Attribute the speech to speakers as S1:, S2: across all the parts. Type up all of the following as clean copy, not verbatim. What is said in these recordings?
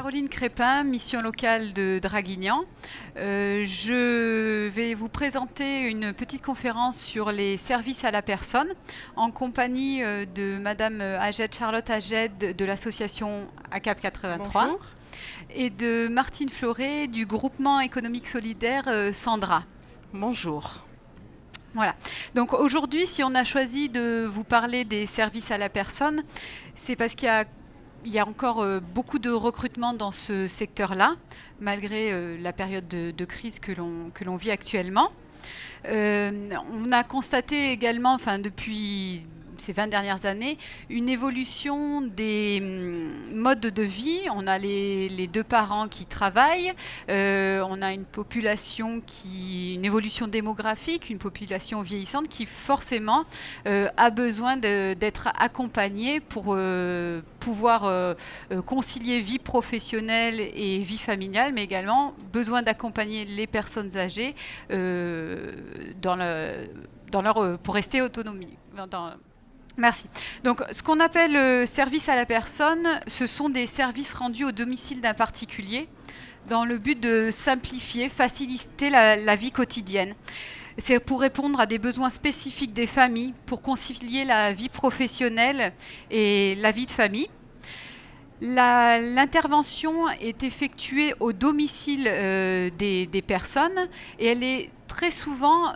S1: Caroline Crépin, mission locale de Draguignan. Je vais vous présenter une petite conférence sur les services à la personne en compagnie de Madame Aged, Charlotte Aged de l'association ACAP 83.
S2: Bonjour.
S1: Et de Martine Fleuret du groupement économique solidaire Sandra.
S2: Bonjour.
S1: Voilà. Donc aujourd'hui, si on a choisi de vous parler des services à la personne, c'est parce qu'il y a encore beaucoup de recrutement dans ce secteur-là, malgré la période de crise que l'on vit actuellement. On a constaté également, depuis ces 20 dernières années, une évolution des modes de vie. On a les deux parents qui travaillent, on a une population une évolution démographique, une population vieillissante qui forcément a besoin d'être accompagnée pour pouvoir concilier vie professionnelle et vie familiale, mais également besoin d'accompagner les personnes âgées pour rester autonomie. Merci. Donc, ce qu'on appelle service à la personne, ce sont des services rendus au domicile d'un particulier dans le but de simplifier, faciliter la vie quotidienne. C'est pour répondre à des besoins spécifiques des familles, pour concilier la vie professionnelle et la vie de famille. L'intervention est effectuée au domicile des personnes et elle est très souvent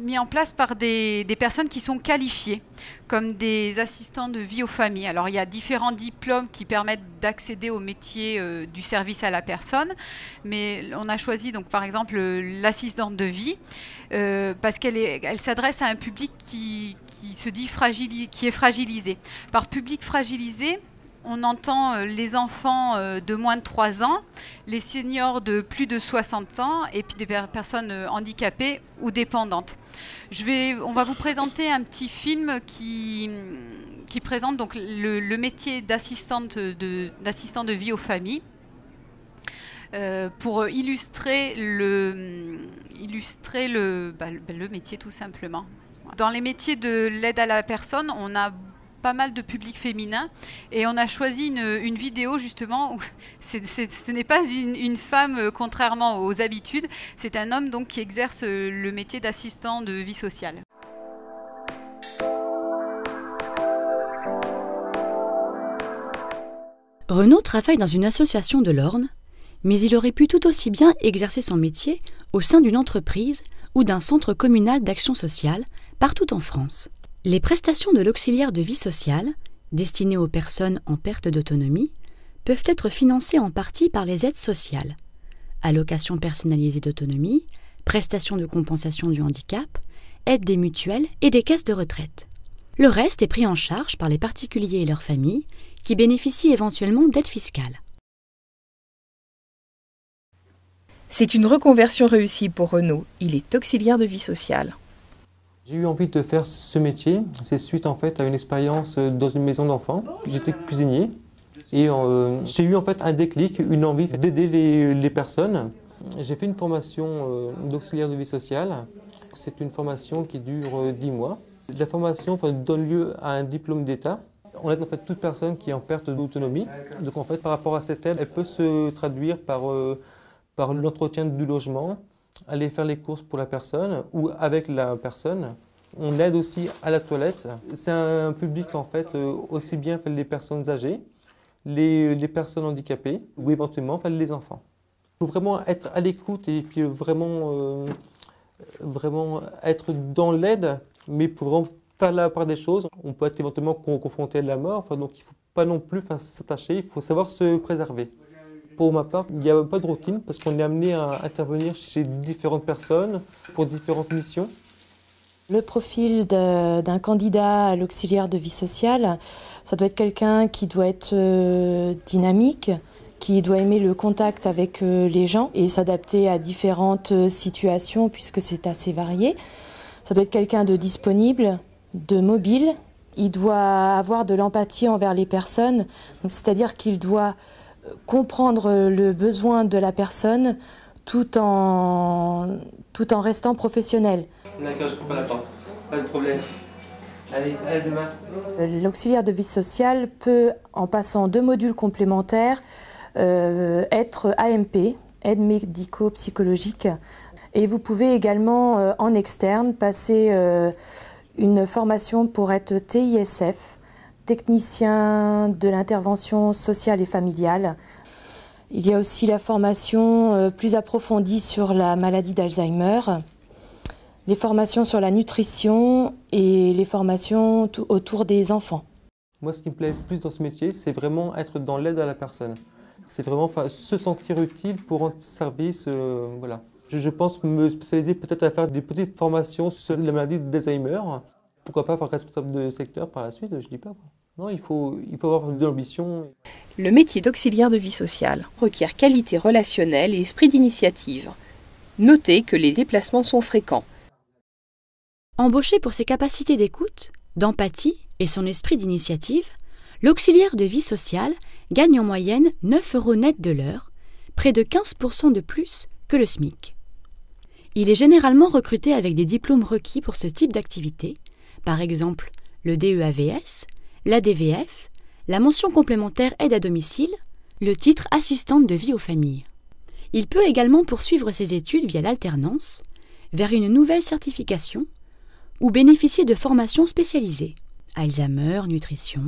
S1: mis en place par des personnes qui sont qualifiées, comme des assistants de vie aux familles. Alors, il y a différents diplômes qui permettent d'accéder au métier du service à la personne, mais on a choisi, donc, par exemple, l'assistante de vie, parce qu'elle s'adresse à un public qui est fragilisé. Par public fragilisé, on entend les enfants de moins de 3 ans, les seniors de plus de 60 ans et puis des personnes handicapées ou dépendantes. On va vous présenter un petit film qui présente donc le métier d'assistant de vie aux familles pour illustrer le métier tout simplement. Dans les métiers de l'aide à la personne, on a pas mal de public féminin et on a choisi une vidéo justement où ce n'est pas une femme contrairement aux habitudes, c'est un homme donc qui exerce le métier d'assistant de vie sociale.
S3: Renaud travaille dans une association de l'Orne, mais il aurait pu tout aussi bien exercer son métier au sein d'une entreprise ou d'un centre communal d'action sociale partout en France. Les prestations de l'auxiliaire de vie sociale, destinées aux personnes en perte d'autonomie, peuvent être financées en partie par les aides sociales, allocations personnalisées d'autonomie, prestations de compensation du handicap, aides des mutuelles et des caisses de retraite. Le reste est pris en charge par les particuliers et leurs familles qui bénéficient éventuellement d'aides fiscales.
S2: C'est une reconversion réussie pour Renaud. Il est auxiliaire de vie sociale.
S4: J'ai eu envie de faire ce métier, c'est suite en fait à une expérience dans une maison d'enfants. J'étais cuisinier et j'ai eu en fait un déclic, une envie d'aider les personnes. J'ai fait une formation d'auxiliaire de vie sociale. C'est une formation qui dure 10 mois. La formation donne lieu à un diplôme d'État. On aide en fait toute personne qui est en perte d'autonomie. Donc en fait par rapport à cette aide, elle peut se traduire par l'entretien du logement, aller faire les courses pour la personne ou avec la personne. On aide aussi à la toilette. C'est un public en fait aussi bien les personnes âgées, les personnes handicapées ou éventuellement les enfants. Il faut vraiment être à l'écoute et puis vraiment être dans l'aide, mais pour vraiment faire la part des choses. On peut être éventuellement confronté à la mort, donc il ne faut pas non plus s'attacher, il faut savoir se préserver. Pour ma part, il n'y a pas de routine parce qu'on est amené à intervenir chez différentes personnes pour différentes missions.
S5: Le profil d'un candidat à l'auxiliaire de vie sociale, ça doit être quelqu'un qui doit être dynamique, qui doit aimer le contact avec les gens et s'adapter à différentes situations puisque c'est assez varié. Ça doit être quelqu'un de disponible, de mobile. Il doit avoir de l'empathie envers les personnes, c'est-à-dire qu'il doit comprendre le besoin de la personne tout en restant professionnel.
S6: D'accord, je coupe pas la porte, pas de problème.
S4: Allez, à demain.
S5: L'auxiliaire de vie sociale peut, en passant 2 modules complémentaires, être AMP, aide médico-psychologique. Et vous pouvez également, en externe, passer une formation pour être TISF, technicien de l'intervention sociale et familiale. Il y a aussi la formation plus approfondie sur la maladie d'Alzheimer, les formations sur la nutrition et les formations autour des enfants.
S4: Moi, ce qui me plaît le plus dans ce métier, c'est vraiment être dans l'aide à la personne. C'est vraiment se sentir utile pour rendre service. Voilà. Je pense me spécialiser peut-être à faire des petites formations sur la maladie d'Alzheimer. Pourquoi pas faire responsable de secteur par la suite, je ne dis pas. Non, il faut avoir de l'ambition.
S2: Le métier d'auxiliaire de vie sociale requiert qualité relationnelle et esprit d'initiative. Notez que les déplacements sont fréquents.
S3: Embauché pour ses capacités d'écoute, d'empathie et son esprit d'initiative, l'auxiliaire de vie sociale gagne en moyenne 9 € net de l'heure, près de 15% de plus que le SMIC. Il est généralement recruté avec des diplômes requis pour ce type d'activité, par exemple le DEAVS, l'ADVF, la mention complémentaire aide à domicile, le titre assistante de vie aux familles. Il peut également poursuivre ses études via l'alternance, vers une nouvelle certification, ou bénéficier de formations spécialisées, Alzheimer, nutrition.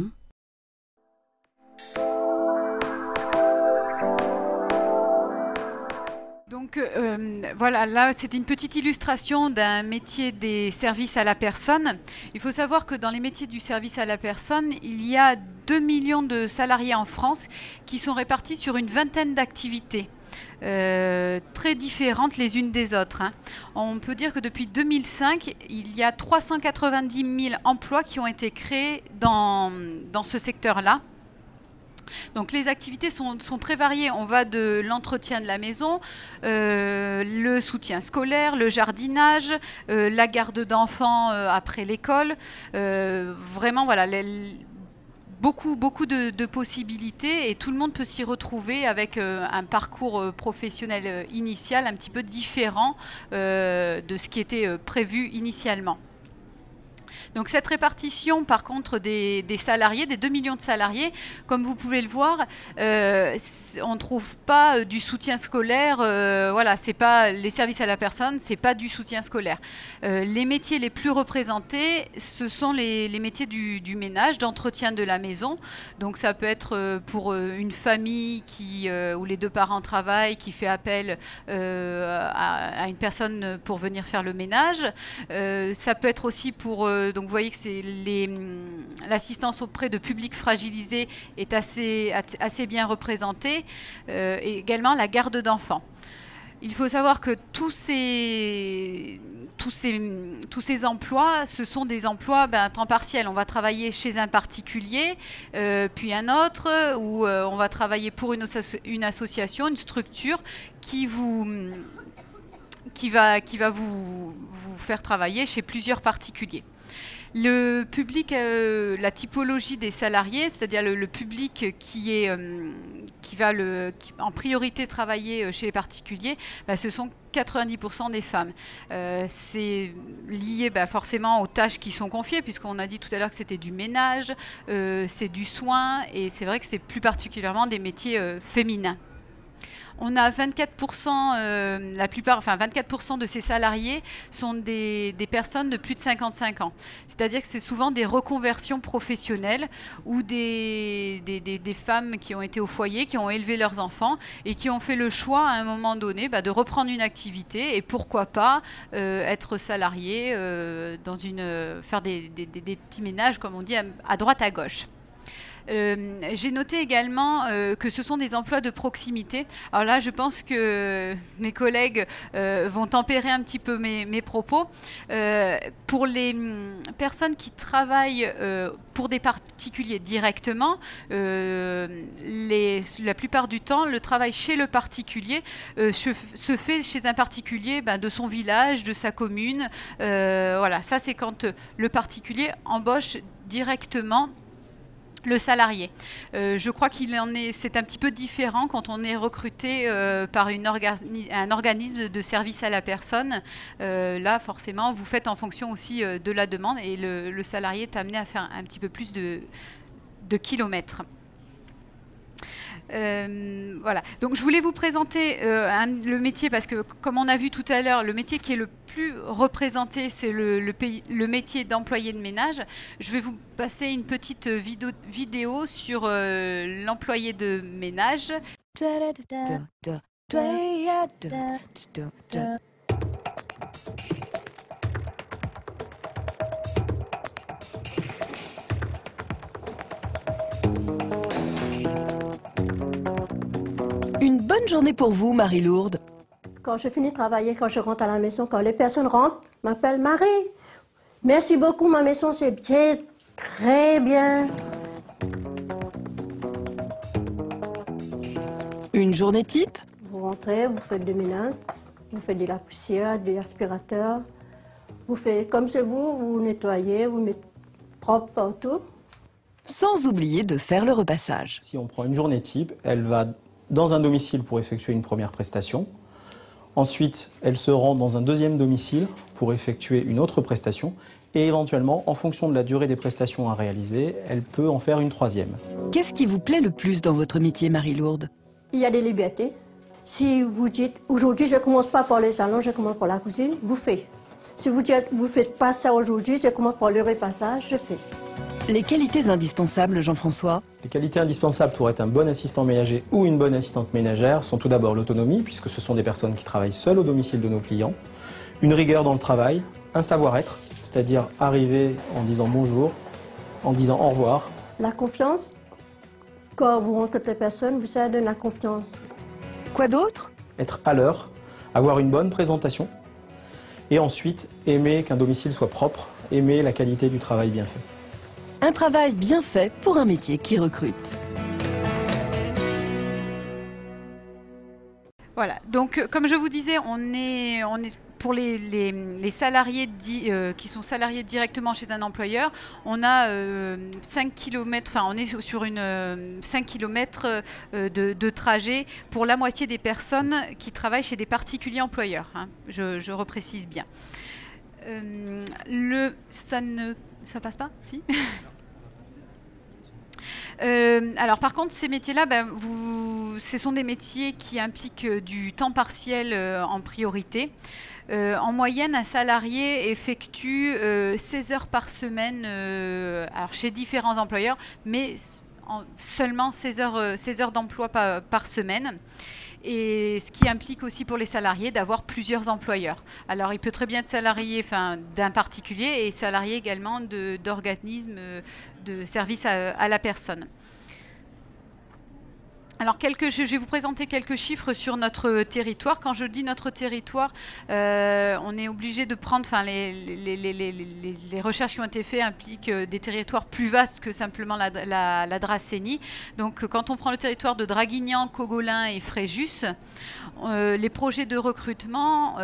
S1: Donc voilà, là c'est une petite illustration d'un métier des services à la personne. Il faut savoir que dans les métiers du service à la personne, il y a 2 millions de salariés en France qui sont répartis sur une vingtaine d'activités. Très différentes les unes des autres. On peut dire que depuis 2005, il y a 390 000 emplois qui ont été créés dans ce secteur-là. Donc les activités sont très variées. On va de l'entretien de la maison, le soutien scolaire, le jardinage, la garde d'enfants après l'école. Vraiment, voilà, beaucoup de possibilités et tout le monde peut s'y retrouver avec un parcours professionnel initial un petit peu différent de ce qui était prévu initialement. Donc cette répartition par contre des salariés, des 2 millions de salariés, comme vous pouvez le voir, on ne trouve pas du soutien scolaire, voilà, c'est pas les services à la personne, c'est pas du soutien scolaire. Les métiers les plus représentés, ce sont les métiers du ménage, d'entretien de la maison. Donc ça peut être pour une famille où les 2 parents travaillent, qui fait appel à une personne pour venir faire le ménage. Ça peut être aussi pour donc vous voyez que l'assistance auprès de publics fragilisés est assez bien représentée, et également la garde d'enfants. Il faut savoir que tous ces emplois, ce sont des emplois à temps partiel. On va travailler chez un particulier, puis un autre, ou on va travailler pour une association, une structure qui va vous faire travailler chez plusieurs particuliers. Le public, la typologie des salariés, c'est-à-dire le public qui va en priorité travailler chez les particuliers, ce sont 90% des femmes. C'est lié forcément aux tâches qui sont confiées, puisqu'on a dit tout à l'heure que c'était du ménage, c'est du soin, et c'est vrai que c'est plus particulièrement des métiers féminins. On a 24%, 24% de ces salariés sont des personnes de plus de 55 ans. C'est-à-dire que c'est souvent des reconversions professionnelles ou des femmes qui ont été au foyer, qui ont élevé leurs enfants et qui ont fait le choix à un moment donné de reprendre une activité et pourquoi pas être salarié, faire des petits ménages, comme on dit, à droite à gauche. J'ai noté également que ce sont des emplois de proximité. Alors là, je pense que mes collègues vont tempérer un petit peu mes propos. Pour les personnes qui travaillent pour des particuliers directement, la plupart du temps, le travail chez le particulier se fait chez un particulier de son village, de sa commune. Voilà, ça c'est quand le particulier embauche directement Le salarié. Je crois c'est un petit peu différent quand on est recruté par un organisme de service à la personne. Là, forcément, vous faites en fonction aussi de la demande et le salarié est amené à faire un petit peu plus de kilomètres. Voilà. Donc je voulais vous présenter le métier parce que comme on a vu tout à l'heure, le métier qui est le plus représenté, c'est le métier d'employé de ménage. Je vais vous passer une petite vidéo sur l'employé de ménage.
S6: Une bonne journée pour vous, Marie-Lourde.
S7: Quand je finis de travailler, quand je rentre à la maison, quand les personnes rentrent, m'appellent Marie. Merci beaucoup, ma maison, c'est bien, très bien.
S6: Une journée type?
S7: Vous rentrez, vous faites du ménage, vous faites de la poussière, de l'aspirateur. Vous faites comme c'est vous nettoyez, vous mettez propre partout.
S6: Sans oublier de faire le repassage.
S8: Si on prend une journée type, elle va dans un domicile pour effectuer une première prestation. Ensuite, elle se rend dans un deuxième domicile pour effectuer une autre prestation. Et éventuellement, en fonction de la durée des prestations à réaliser, elle peut en faire une troisième.
S6: Qu'est-ce qui vous plaît le plus dans votre métier, Marie-Lourde?
S7: Il y a des libertés. Si vous dites, aujourd'hui, je ne commence pas par le salon, je commence par la cuisine, vous faites. Si vous dites, vous ne faites pas ça aujourd'hui, je commence par le repassage, je fais.
S6: Les qualités indispensables, Jean-François?
S8: Les qualités indispensables pour être un bon assistant ménager ou une bonne assistante ménagère sont tout d'abord l'autonomie, puisque ce sont des personnes qui travaillent seules au domicile de nos clients, une rigueur dans le travail, un savoir-être, c'est-à-dire arriver en disant bonjour, en disant au revoir.
S7: La confiance. Quand vous rencontrez les personnes, vous savez donner la confiance.
S6: Quoi d'autre?
S8: Être à l'heure, avoir une bonne présentation, et ensuite aimer qu'un domicile soit propre, aimer la qualité du travail bien fait.
S6: Un travail bien fait pour un métier qui recrute.
S1: Voilà, donc comme je vous disais, on est pour les salariés qui sont salariés directement chez un employeur, on a 5 km, enfin on est sur 5 km de trajet pour la moitié des personnes qui travaillent chez des particuliers employeurs, hein, je reprécise bien. Ça passe pas? Si. Alors par contre, ces métiers-là, ce sont des métiers qui impliquent du temps partiel en priorité. En moyenne, un salarié effectue 16 heures par semaine alors chez différents employeurs, mais seulement 16 heures d'emploi par semaine. Et ce qui implique aussi pour les salariés d'avoir plusieurs employeurs. Alors il peut très bien être salarié d'un particulier et salarié également d'organismes de services à la personne. Alors je vais vous présenter quelques chiffres sur notre territoire. Quand je dis notre territoire, on est obligé de prendre, les recherches qui ont été faites impliquent des territoires plus vastes que simplement la Dracénie. Donc quand on prend le territoire de Draguignan, Cogolin et Fréjus, les projets de recrutement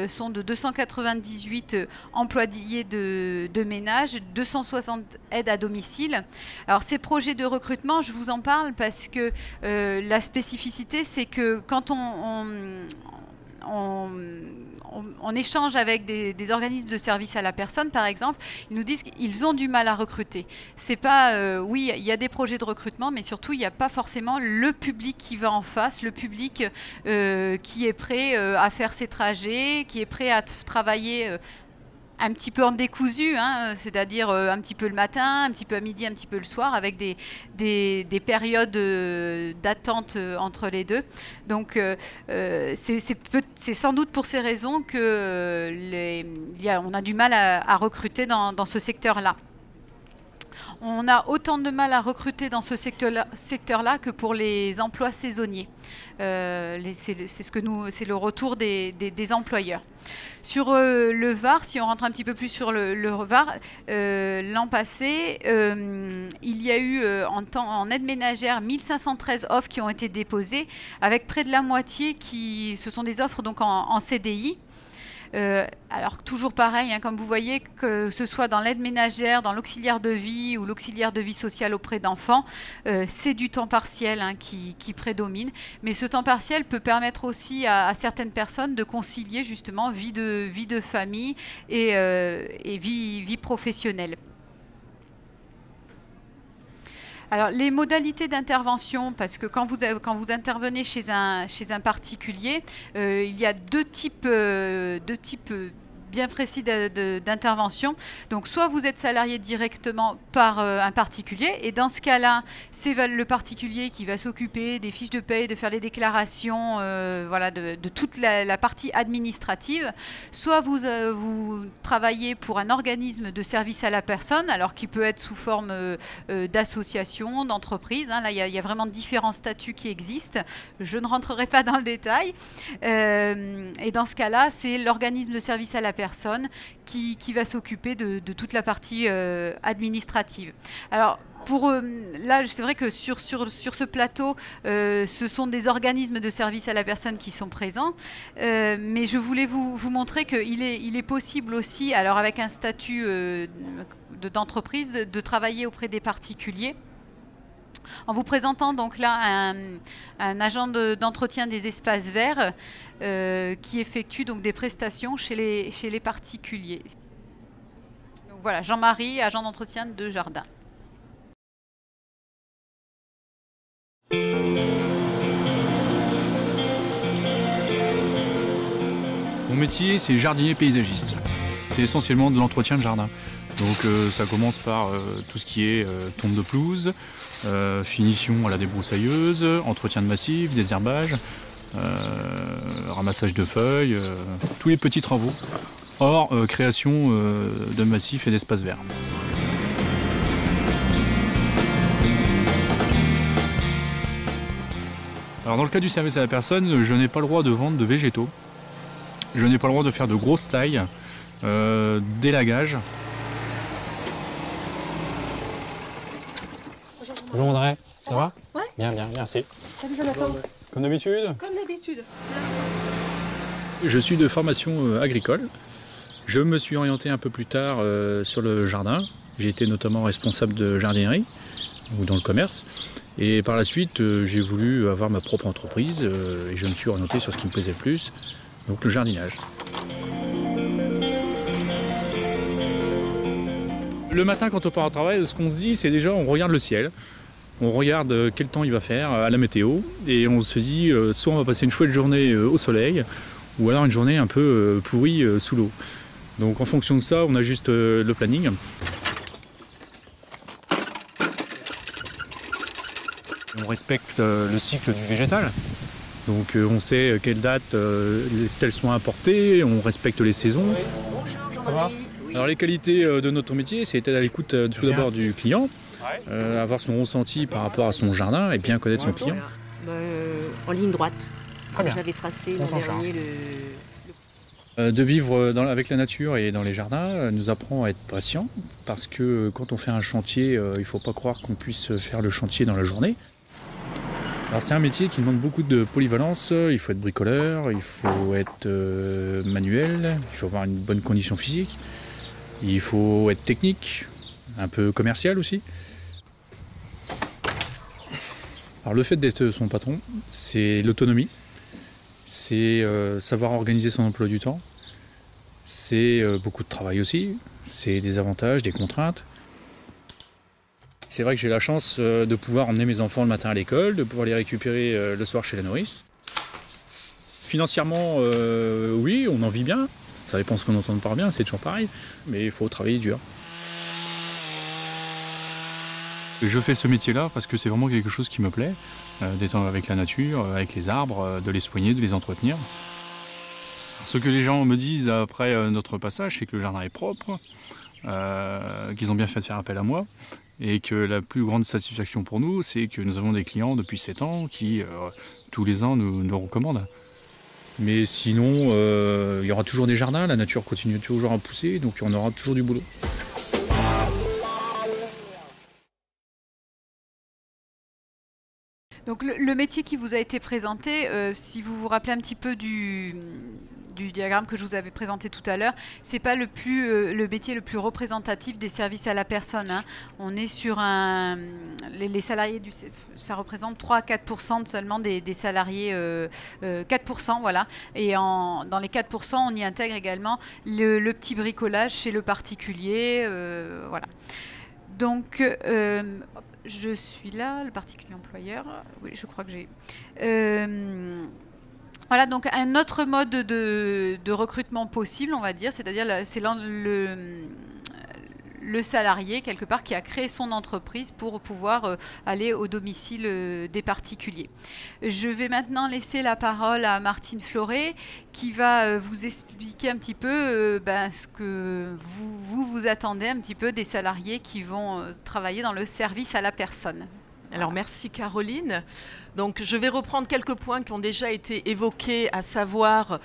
S1: sont de 298 employés de ménage, 260 aides à domicile. Alors ces projets de recrutement, je vous en parle parce que la spécificité, c'est que quand on échange avec des organismes de service à la personne, par exemple, ils nous disent qu'ils ont du mal à recruter. C'est pas, oui, il y a des projets de recrutement, mais surtout, il n'y a pas forcément le public qui va en face, le public qui est prêt à faire ses trajets, qui est prêt à travailler un petit peu en décousu, hein, c'est-à-dire un petit peu le matin, un petit peu à midi, un petit peu le soir, avec des périodes d'attente entre les deux. Donc c'est sans doute pour ces raisons que on a du mal à recruter dans ce secteur-là. On a autant de mal à recruter dans ce secteur-là que pour les emplois saisonniers. C'est le retour des employeurs. Sur le Var, si on rentre un petit peu plus sur le Var, l'an passé, il y a eu en aide ménagère 1513 offres qui ont été déposées, avec près de la moitié ce sont des offres donc en CDI. Alors toujours pareil, hein, comme vous voyez, que ce soit dans l'aide ménagère, dans l'auxiliaire de vie ou l'auxiliaire de vie sociale auprès d'enfants, c'est du temps partiel hein, qui prédomine. Mais ce temps partiel peut permettre aussi à certaines personnes de concilier justement vie de famille et vie professionnelle. Alors, les modalités d'intervention, parce que quand vous intervenez chez un particulier, il y a deux types bien précis d'intervention. Donc, soit vous êtes salarié directement par un particulier, et dans ce cas-là, c'est le particulier qui va s'occuper des fiches de paie, de faire les déclarations, voilà, de toute la partie administrative. Soit vous travaillez pour un organisme de service à la personne, alors qui peut être sous forme d'association, d'entreprise. Hein. Là, il y a vraiment différents statuts qui existent. Je ne rentrerai pas dans le détail. Et dans ce cas-là, c'est l'organisme de service à la personne qui va s'occuper de toute la partie administrative. Alors, là, c'est vrai que sur ce plateau, ce sont des organismes de service à la personne qui sont présents, mais je voulais vous montrer qu'il est possible aussi, alors avec un statut d'entreprise, de travailler auprès des particuliers. En vous présentant donc là un agent d'entretien des espaces verts qui effectue donc des prestations chez les particuliers. Donc voilà, Jean-Marie, agent d'entretien de jardin.
S9: Mon métier, c'est jardinier paysagiste. C'est essentiellement de l'entretien de jardin. Donc ça commence par tout ce qui est tonte de pelouse, finition à la débroussailleuse, entretien de massif, désherbage, ramassage de feuilles, tous les petits travaux, hors création de massifs et d'espaces verts. Alors dans le cas du service à la personne, je n'ai pas le droit de vendre de végétaux, je n'ai pas le droit de faire de grosses tailles, d'élagage.
S10: Bonjour André, ça va?
S7: Ouais.
S10: Bien, merci.
S7: Salut Jonathan.
S10: Comme d'habitude?
S7: Comme d'habitude.
S9: Je suis de formation agricole. Je me suis orienté un peu plus tard sur le jardin. J'ai été notamment responsable de jardinerie ou dans le commerce. Et par la suite, j'ai voulu avoir ma propre entreprise et je me suis orienté sur ce qui me plaisait le plus, donc le jardinage. Le matin, quand on part au travail, ce qu'on se dit, c'est déjà on regarde le ciel. On regarde quel temps il va faire à la météo et on se dit soit on va passer une chouette journée au soleil ou alors une journée un peu pourrie sous l'eau. Donc en fonction de ça, on ajuste le planning. On respecte le cycle du végétal. Donc on sait quelle date tels soins apportés, on respecte les saisons.
S7: Bonjour
S10: Ça va?
S9: Alors les qualités de notre métier, c'est être à l'écoute tout d'abord du client, avoir son ressenti par rapport à son jardin et bien connaître son client.
S11: En ligne droite.
S10: Très bien.
S11: J'avais tracé l'an dernier
S9: De vivre avec la nature et dans les jardins nous apprend à être patient parce que quand on fait un chantier, il ne faut pas croire qu'on puisse faire le chantier dans la journée. Alors c'est un métier qui demande beaucoup de polyvalence, il faut être bricoleur, il faut être manuel, il faut avoir une bonne condition physique, il faut être technique, un peu commercial aussi. Alors le fait d'être son patron, c'est l'autonomie, c'est savoir organiser son emploi du temps, c'est beaucoup de travail aussi, c'est des avantages, des contraintes. C'est vrai que j'ai la chance de pouvoir emmener mes enfants le matin à l'école, de pouvoir les récupérer le soir chez la nourrice. Financièrement, oui, on en vit bien. Ça dépend ce qu'on entend par bien, c'est toujours pareil. Mais il faut travailler dur. Je fais ce métier-là parce que c'est vraiment quelque chose qui me plaît, d'être avec la nature, avec les arbres, de les soigner, de les entretenir. Ce que les gens me disent après notre passage, c'est que le jardin est propre, qu'ils ont bien fait de faire appel à moi. Et que la plus grande satisfaction pour nous, c'est que nous avons des clients depuis 7 ans qui, tous les ans, nous recommandent. Mais sinon, il y aura toujours des jardins, la nature continue toujours à pousser, donc on aura toujours du boulot.
S1: Donc le métier qui vous a été présenté, si vous vous rappelez un petit peu du diagramme que je vous avais présenté tout à l'heure, c'est pas le métier le plus représentatif des services à la personne, hein. On est sur les salariés ça représente 3 à 4% seulement des salariés, 4%, voilà. Et dans les 4%, on y intègre également le petit bricolage chez le particulier, voilà. Donc, je suis là, le particulier employeur. Oui, je crois que j'ai... voilà, donc un autre mode de recrutement possible, on va dire, c'est-à-dire c'est le salarié, quelque part, qui a créé son entreprise pour pouvoir aller au domicile des particuliers. Je vais maintenant laisser la parole à Martine Floret, qui va vous expliquer un petit peu ce que vous attendez un petit peu des salariés qui vont travailler dans le service à la personne.
S12: Alors merci Caroline. Donc je vais reprendre quelques points qui ont déjà été évoqués, à savoir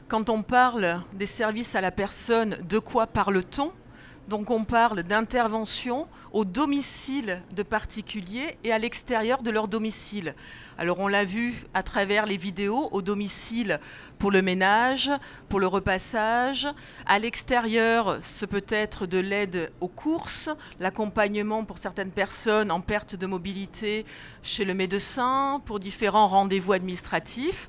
S12: quand on parle des services à la personne, de quoi parle-t-on ? Donc on parle d'intervention au domicile de particuliers et à l'extérieur de leur domicile. Alors on l'a vu à travers les vidéos, au domicile pour le ménage, pour le repassage. À l'extérieur, ce peut être de l'aide aux courses, l'accompagnement pour certaines personnes en perte de mobilité chez le médecin, pour différents rendez-vous administratifs.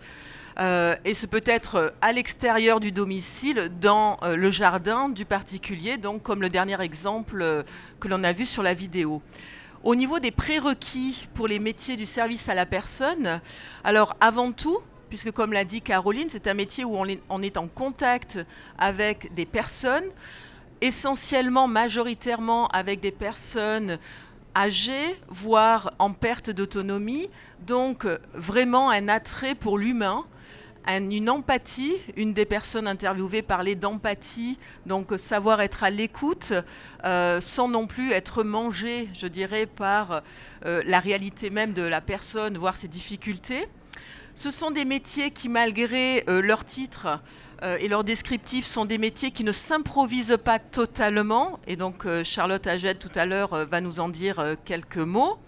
S12: Et ce peut être à l'extérieur du domicile, dans le jardin du particulier, donc comme le dernier exemple que l'on a vu sur la vidéo. Au niveau des prérequis pour les métiers du service à la personne, alors avant tout, puisque comme l'a dit Caroline, c'est un métier où on est en contact avec des personnes, essentiellement, majoritairement avec des personnes âgées, voire en perte d'autonomie, donc vraiment un attrait pour l'humain, une empathie. Une des personnes interviewées parlait d'empathie, donc savoir être à l'écoute, sans non plus être mangé, je dirais, par la réalité même de la personne, voire ses difficultés. Ce sont des métiers qui, malgré leur titre et leur descriptif, sont des métiers qui ne s'improvisent pas totalement. Et donc Charlotte Aged, tout à l'heure, va nous en dire quelques mots.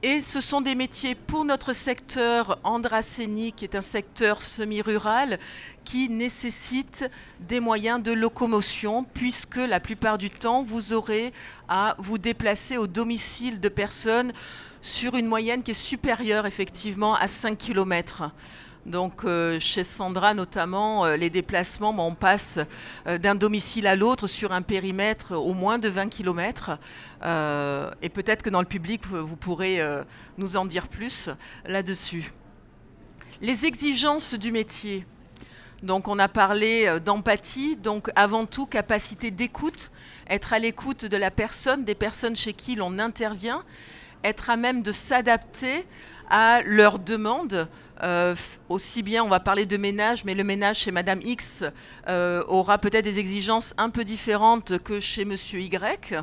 S12: Et ce sont des métiers pour notre secteur Andrasseni, qui est un secteur semi-rural, qui nécessite des moyens de locomotion, puisque la plupart du temps, vous aurez à vous déplacer au domicile de personnes sur une moyenne qui est supérieure effectivement à 5 km. Donc chez Sandra notamment, les déplacements, on passe d'un domicile à l'autre sur un périmètre au moins de 20 km. Et peut-être que dans le public, vous pourrez nous en dire plus là-dessus. Les exigences du métier. Donc on a parlé d'empathie, donc avant tout capacité d'écoute, être à l'écoute de la personne, des personnes chez qui l'on intervient, être à même de s'adapter à leurs demandes. Aussi bien, on va parler de ménage, mais le ménage chez Madame X aura peut-être des exigences un peu différentes que chez Monsieur Y.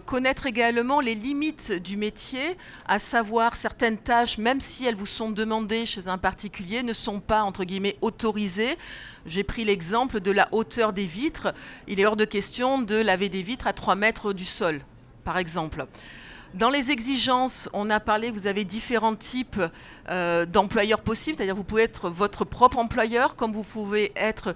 S12: Connaître également les limites du métier, à savoir certaines tâches, même si elles vous sont demandées chez un particulier, ne sont pas, entre guillemets, autorisées. J'ai pris l'exemple de la hauteur des vitres. Il est hors de question de laver des vitres à 3 mètres du sol, par exemple. Dans les exigences, on a parlé, vous avez différents types d'employeurs possibles, c'est-à-dire vous pouvez être votre propre employeur, comme vous pouvez être,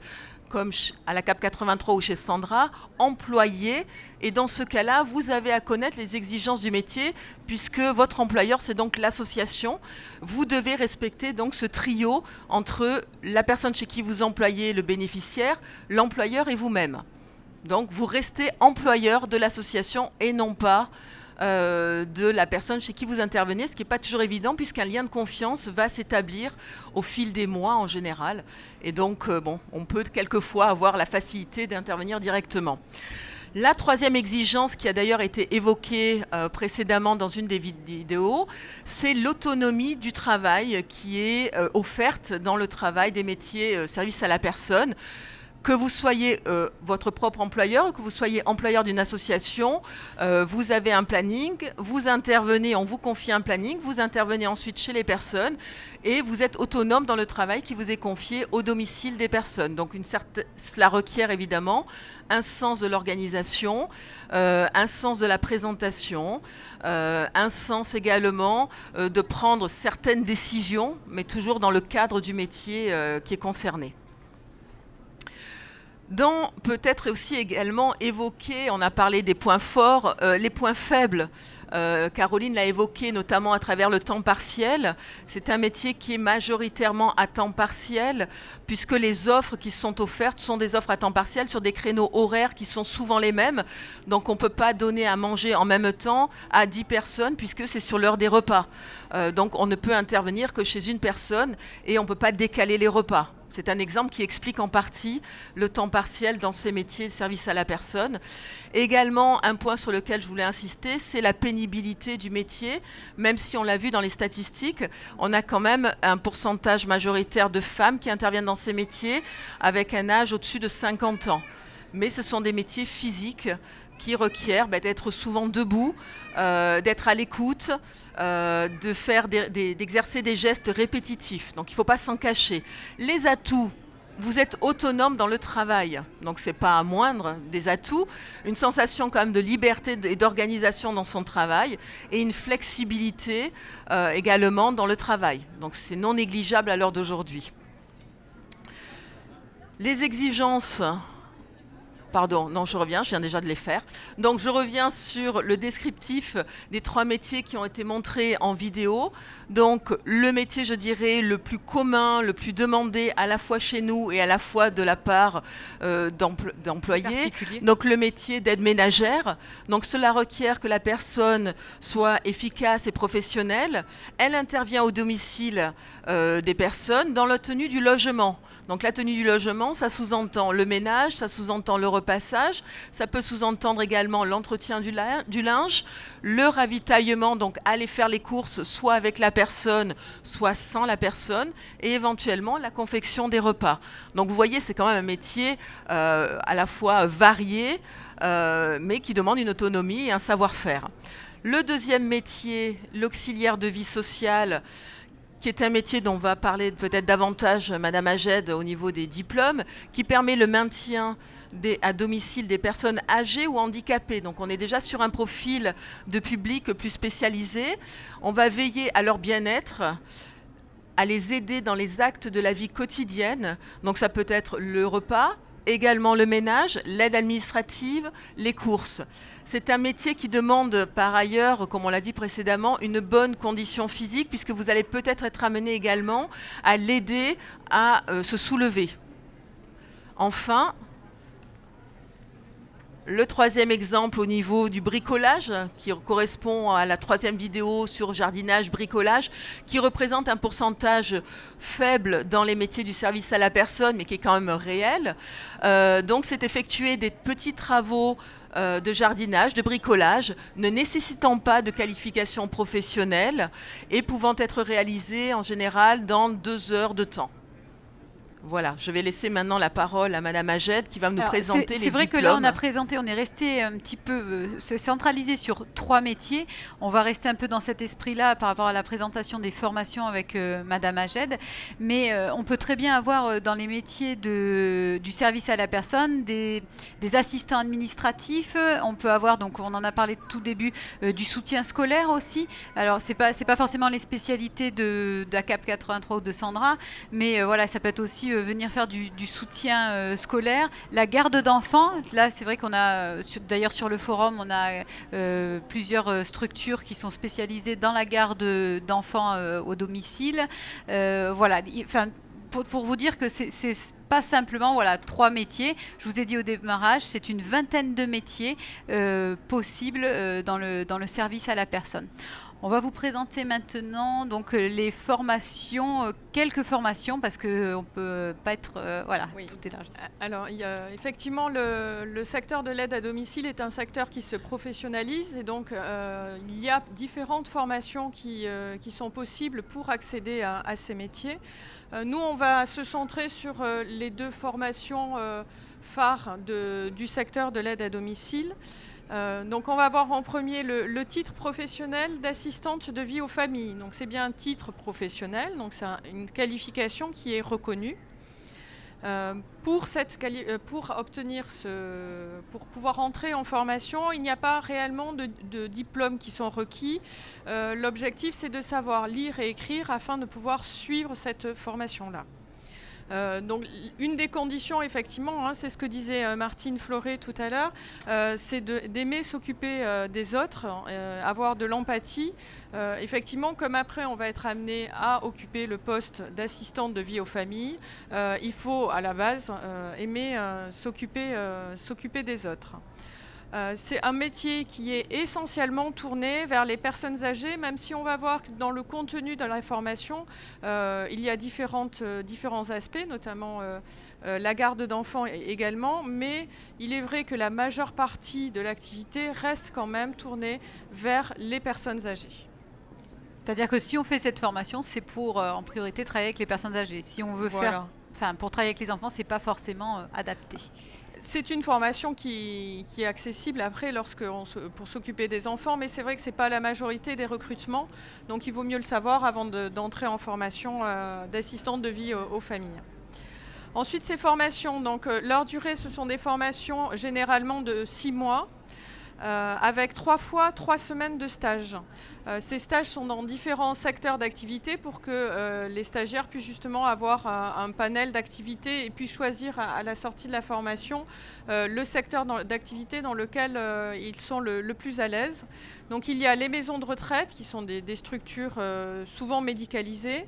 S12: comme à la CAP 83 ou chez Sandra, employé. Et dans ce cas-là, vous avez à connaître les exigences du métier, puisque votre employeur, c'est donc l'association. Vous devez respecter donc ce trio entre la personne chez qui vous employez, le bénéficiaire, l'employeur et vous-même. Donc vous restez employeur de l'association et non pas de la personne chez qui vous intervenez, ce qui n'est pas toujours évident puisqu'un lien de confiance va s'établir au fil des mois en général. Et donc, bon, on peut quelquefois avoir la facilité d'intervenir directement. La troisième exigence qui a d'ailleurs été évoquée précédemment dans une des vidéos, c'est l'autonomie du travail qui est offerte dans le travail des métiers service à la personne. Que vous soyez votre propre employeur, que vous soyez employeur d'une association, vous avez un planning, vous intervenez, on vous confie un planning, vous intervenez ensuite chez les personnes et vous êtes autonome dans le travail qui vous est confié au domicile des personnes. Donc cela requiert évidemment un sens de l'organisation, un sens de la présentation, un sens également de prendre certaines décisions, mais toujours dans le cadre du métier qui est concerné. Peut-être aussi également évoquer, on a parlé des points forts, les points faibles. Caroline l'a évoqué notamment à travers le temps partiel. C'est un métier qui est majoritairement à temps partiel puisque les offres qui sont offertes sont des offres à temps partiel sur des créneaux horaires qui sont souvent les mêmes. Donc on ne peut pas donner à manger en même temps à 10 personnes puisque c'est sur l'heure des repas. Donc on ne peut intervenir que chez une personne et on ne peut pas décaler les repas. C'est un exemple qui explique en partie le temps partiel dans ces métiers de service à la personne. Également, un point sur lequel je voulais insister, c'est la pénibilité du métier. Même si on l'a vu dans les statistiques, on a quand même un pourcentage majoritaire de femmes qui interviennent dans ces métiers avec un âge au-dessus de 50 ans. Mais ce sont des métiers physiques qui requièrent d'être souvent debout, d'être à l'écoute, d'exercer des gestes répétitifs. Donc il ne faut pas s'en cacher. Les atouts, vous êtes autonome dans le travail, donc ce n'est pas à moindre des atouts. Une sensation quand même de liberté et d'organisation dans son travail et une flexibilité également dans le travail. Donc c'est non négligeable à l'heure d'aujourd'hui. Les exigences... Pardon, non, je reviens, je viens déjà de les faire. Donc, je reviens sur le descriptif des 3 métiers qui ont été montrés en vidéo. Donc, le métier, je dirais, le plus commun, le plus demandé à la fois chez nous et à la fois de la part d'employés. Donc, le métier d'aide ménagère. Donc, cela requiert que la personne soit efficace et professionnelle. Elle intervient au domicile des personnes dans la tenue du logement. Donc la tenue du logement, ça sous-entend le ménage, ça sous-entend le repassage, ça peut sous-entendre également l'entretien du linge, le ravitaillement, donc aller faire les courses soit avec la personne, soit sans la personne, et éventuellement la confection des repas. Donc vous voyez, c'est quand même un métier à la fois varié, mais qui demande une autonomie et un savoir-faire. Le deuxième métier, l'auxiliaire de vie sociale, qui est un métier dont va parler peut-être davantage Madame Aged au niveau des diplômes, qui permet le maintien à domicile des personnes âgées ou handicapées. Donc on est déjà sur un profil de public plus spécialisé. On va veiller à leur bien-être, à les aider dans les actes de la vie quotidienne. Donc ça peut être le repas, également le ménage, l'aide administrative, les courses. C'est un métier qui demande par ailleurs, comme on l'a dit précédemment, une bonne condition physique puisque vous allez peut-être être amené également à l'aider à se soulever. Enfin, le troisième exemple au niveau du bricolage, qui correspond à la 3e vidéo sur jardinage, bricolage, qui représente un pourcentage faible dans les métiers du service à la personne, mais qui est quand même réel. Donc c'est effectuer des petits travaux de jardinage, de bricolage, ne nécessitant pas de qualification professionnelle et pouvant être réalisés en général dans 2 heures de temps. Voilà, je vais laisser maintenant la parole à Madame Aged qui va nous présenter les diplômes.
S1: C'est vrai que là, on est resté un petit peu centralisé sur 3 métiers. On va rester un peu dans cet esprit-là par rapport à la présentation des formations avec Madame Aged. Mais on peut très bien avoir dans les métiers du service à la personne des assistants administratifs. On peut avoir, donc on en a parlé tout début, du soutien scolaire aussi. Alors, c'est pas forcément les spécialités d'ACAP 83 ou de Sandra, mais voilà, ça peut être aussi venir faire du soutien scolaire, la garde d'enfants. Là, c'est vrai qu'on a, d'ailleurs sur le forum, on a plusieurs structures qui sont spécialisées dans la garde d'enfants au domicile. Voilà, enfin, pour vous dire que c'est pas simplement 3 métiers. Je vous ai dit au démarrage, c'est une 20aine de métiers possibles dans le service à la personne. On va vous présenter maintenant donc les formations, quelques formations parce qu'on ne peut pas être... voilà, oui. Tout est large.
S13: Alors, effectivement, le secteur de l'aide à domicile est un secteur qui se professionnalise et donc il y a différentes formations qui sont possibles pour accéder à ces métiers. Nous, on va se centrer sur les 2 formations phares du secteur de l'aide à domicile. Donc on va avoir en premier le titre professionnel d'assistante de vie aux familles. Donc c'est bien un titre professionnel, donc c'est une qualification qui est reconnue. Pour pouvoir entrer en formation, il n'y a pas réellement de diplômes qui sont requis. L'objectif c'est de savoir lire et écrire afin de pouvoir suivre cette formation-là. Donc une des conditions, effectivement, hein, c'est ce que disait Martine Fleuret tout à l'heure, c'est d'aimer s'occuper des autres, avoir de l'empathie. Effectivement, comme après on va être amené à occuper le poste d'assistante de vie aux familles, il faut à la base aimer s'occuper des autres. C'est un métier qui est essentiellement tourné vers les personnes âgées, même si on va voir que dans le contenu de la formation, il y a différents aspects, notamment la garde d'enfants également, mais il est vrai que la majeure partie de l'activité reste quand même tournée vers les personnes âgées.
S1: C'est-à-dire que si on fait cette formation, c'est pour en priorité travailler avec les personnes âgées. Si on veut pour travailler avec les enfants, c'est pas forcément adapté.
S13: C'est une formation qui est accessible après pour s'occuper des enfants, mais c'est vrai que ce n'est pas la majorité des recrutements, donc il vaut mieux le savoir avant d'entrer en formation d'assistante de vie aux familles. Ensuite, ces formations, donc leur durée, ce sont des formations généralement de 6 mois, avec 3 fois 3 semaines de stage. Ces stages sont dans différents secteurs d'activité pour que les stagiaires puissent justement avoir un panel d'activités et puissent choisir à la sortie de la formation le secteur d'activité dans lequel ils sont le plus à l'aise. Donc il y a les maisons de retraite qui sont des structures souvent médicalisées,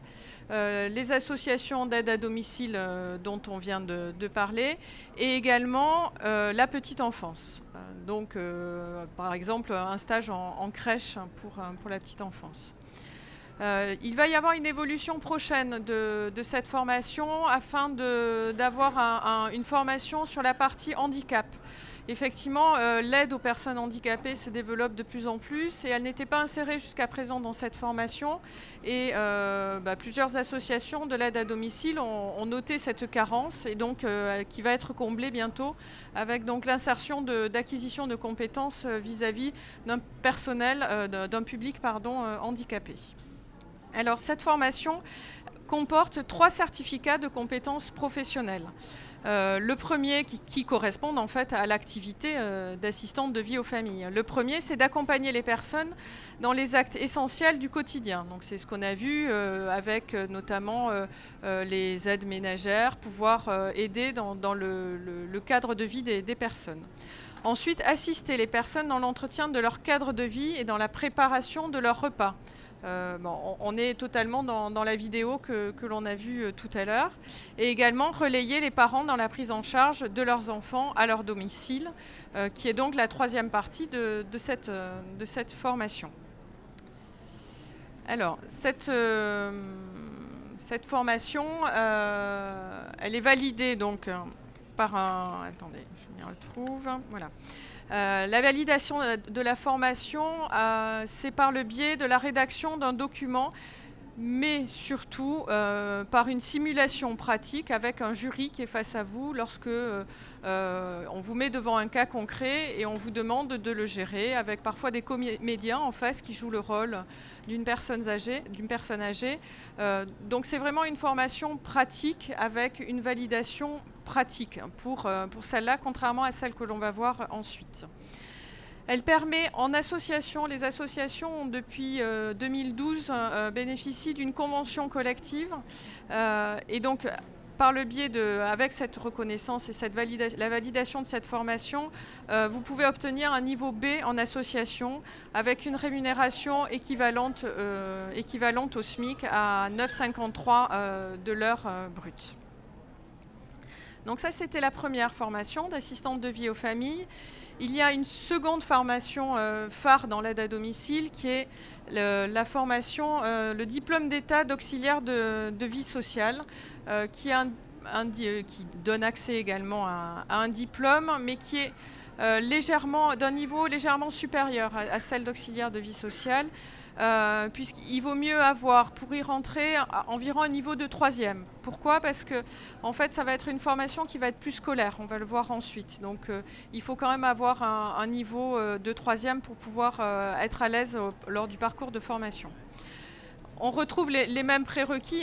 S13: les associations d'aide à domicile dont on vient de parler, et également la petite enfance. Donc, par exemple, un stage en crèche pour la petite enfance. Il va y avoir une évolution prochaine de cette formation afin d'avoir une formation sur la partie handicap. Effectivement, l'aide aux personnes handicapées se développe de plus en plus et elle n'était pas insérée jusqu'à présent dans cette formation. Et plusieurs associations de l'aide à domicile ont noté cette carence et donc qui va être comblée bientôt avec donc l'insertion d'acquisition de compétences vis-à-vis d'un personnel, d'un public handicapé. Alors cette formation comporte 3 certificats de compétences professionnelles. Le premier qui correspond en fait à l'activité d'assistante de vie aux familles. Le premier, c'est d'accompagner les personnes dans les actes essentiels du quotidien. Donc c'est ce qu'on a vu avec notamment les aides ménagères, pouvoir aider dans le cadre de vie des personnes. Ensuite, assister les personnes dans l'entretien de leur cadre de vie et dans la préparation de leurs repas. On est totalement dans la vidéo que l'on a vue tout à l'heure. Et également relayer les parents dans la prise en charge de leurs enfants à leur domicile, qui est donc la 3e partie de cette formation. Alors, cette formation, elle est validée donc par un... Attendez, je m'y retrouve. Voilà. La validation de la formation, c'est par le biais de la rédaction d'un document, mais surtout par une simulation pratique avec un jury qui est face à vous lorsque on vous met devant un cas concret et on vous demande de le gérer avec parfois des comédiens en face qui jouent le rôle d'une personne âgée. Donc c'est vraiment une formation pratique avec une validation pratique pour celle-là, contrairement à celle que l'on va voir ensuite. Elle permet en association, les associations depuis 2012 bénéficient d'une convention collective et donc par le biais avec cette reconnaissance et la validation de cette formation, vous pouvez obtenir un niveau B en association avec une rémunération équivalente au SMIC à 9,53 de l'heure brute. Donc ça, c'était la première formation d'assistante de vie aux familles. Il y a une seconde formation phare dans l'aide à domicile qui est la formation, le diplôme d'état d'auxiliaire de vie sociale, qui donne accès également à un diplôme, mais qui est d'un niveau légèrement supérieur à celle d'auxiliaire de vie sociale, puisqu'il vaut mieux avoir, pour y rentrer, environ un niveau de 3e. Pourquoi ? Parce que en fait, ça va être une formation qui va être plus scolaire, on va le voir ensuite. Donc il faut quand même avoir un niveau de 3e pour pouvoir être à l'aise lors du parcours de formation. On retrouve les mêmes prérequis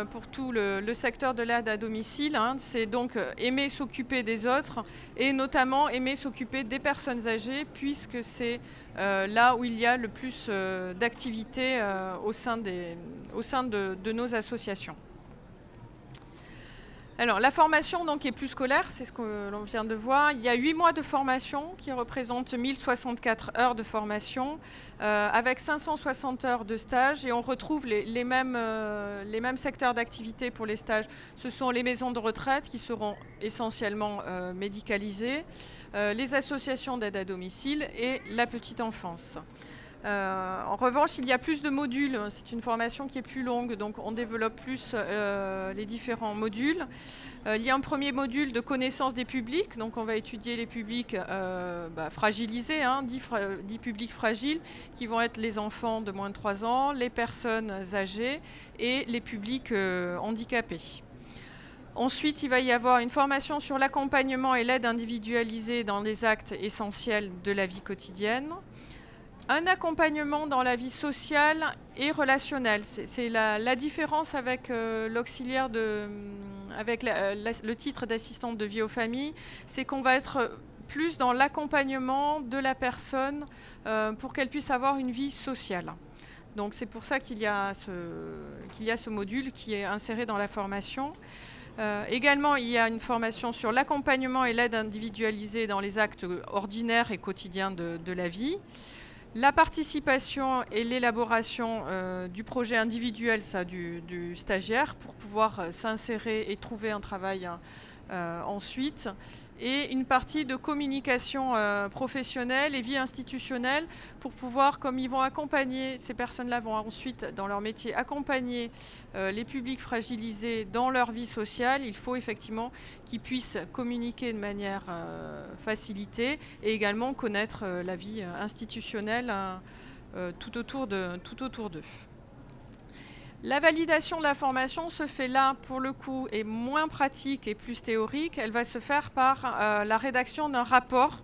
S13: pour tout le secteur de l'aide à domicile. C'est donc aimer s'occuper des autres et notamment aimer s'occuper des personnes âgées puisque c'est là où il y a le plus d'activités au sein de nos associations. Alors, la formation donc, est plus scolaire, c'est ce que l'on vient de voir. Il y a 8 mois de formation qui représentent 1064 heures de formation, avec 560 heures de stage. Et on retrouve les mêmes secteurs d'activité pour les stages. Ce sont les maisons de retraite qui seront essentiellement médicalisées, les associations d'aide à domicile et la petite enfance. En revanche, il y a plus de modules. C'est une formation qui est plus longue, donc on développe plus les différents modules. Il y a un premier module de connaissance des publics, donc on va étudier les publics fragilisés, 10 publics fragiles, qui vont être les enfants de moins de 3 ans, les personnes âgées et les publics handicapés. Ensuite, il va y avoir une formation sur l'accompagnement et l'aide individualisée dans les actes essentiels de la vie quotidienne. Un accompagnement dans la vie sociale et relationnelle. C'est la différence avec l'auxiliaire avec le titre d'assistante de vie aux familles, c'est qu'on va être plus dans l'accompagnement de la personne pour qu'elle puisse avoir une vie sociale. Donc c'est pour ça qu'il y a ce module qui est inséré dans la formation. Également, il y a une formation sur l'accompagnement et l'aide individualisée dans les actes ordinaires et quotidiens de la vie. La participation et l'élaboration du projet individuel du stagiaire pour pouvoir s'insérer et trouver un travail ensuite. Et une partie de communication professionnelle et vie institutionnelle pour pouvoir, comme ils vont accompagner, ces personnes-là vont ensuite, dans leur métier, accompagner les publics fragilisés dans leur vie sociale. Il faut effectivement qu'ils puissent communiquer de manière facilitée et également connaître la vie institutionnelle tout autour d'eux. La validation de la formation se fait là, pour le coup, est moins pratique et plus théorique. Elle va se faire par la rédaction d'un rapport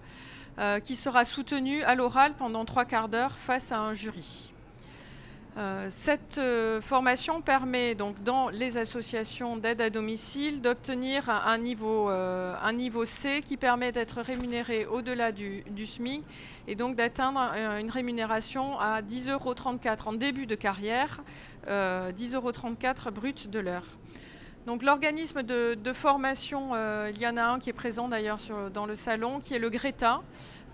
S13: qui sera soutenu à l'oral pendant 3/4 d'heure face à un jury. Cette formation permet donc dans les associations d'aide à domicile d'obtenir un niveau C qui permet d'être rémunéré au-delà du SMIC et donc d'atteindre une rémunération à 10,34 € en début de carrière, 10,34 € brut de l'heure. Donc l'organisme de formation, il y en a un qui est présent d'ailleurs dans le salon, qui est le GRETA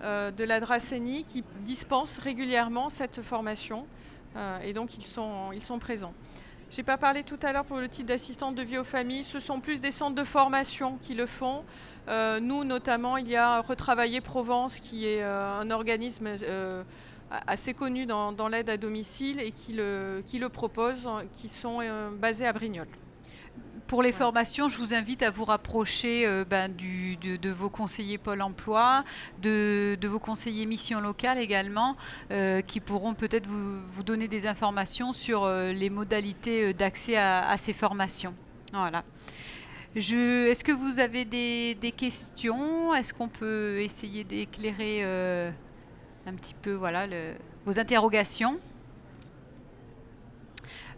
S13: de la Dracénie, qui dispense régulièrement cette formation. Et donc ils sont présents. Je n'ai pas parlé tout à l'heure pour le titre d'assistante de vie aux familles, ce sont plus des centres de formation qui le font. Nous notamment, il y a Retravailler Provence qui est un organisme assez connu dans l'aide à domicile et qui le propose, qui sont basés à Brignoles.
S1: Pour les formations, je vous invite à vous rapprocher de vos conseillers Pôle emploi, de vos conseillers mission locale également, qui pourront peut-être vous donner des informations sur les modalités d'accès à ces formations. Voilà. Est-ce que vous avez des questions? Est-ce qu'on peut essayer d'éclairer un petit peu vos interrogations?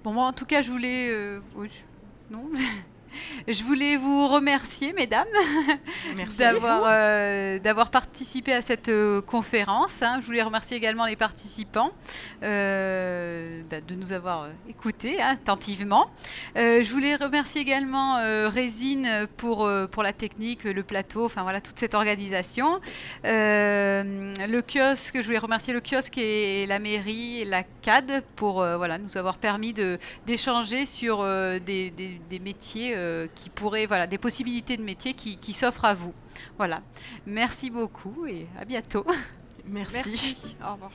S1: Bon, moi, en tout cas, je voulais... Non. Je voulais vous remercier, mesdames, d'avoir participé à cette conférence. Je voulais remercier également les participants de nous avoir écoutés attentivement. Je voulais remercier également Résine pour la technique, le plateau, enfin voilà, toute cette organisation. Le kiosque, je voulais remercier le kiosque et la mairie et la CAD pour nous avoir permis d'échanger sur des métiers qui pourraient, des possibilités de métiers qui s'offrent à vous. Voilà. Merci beaucoup et à bientôt.
S12: Merci.
S13: Au revoir.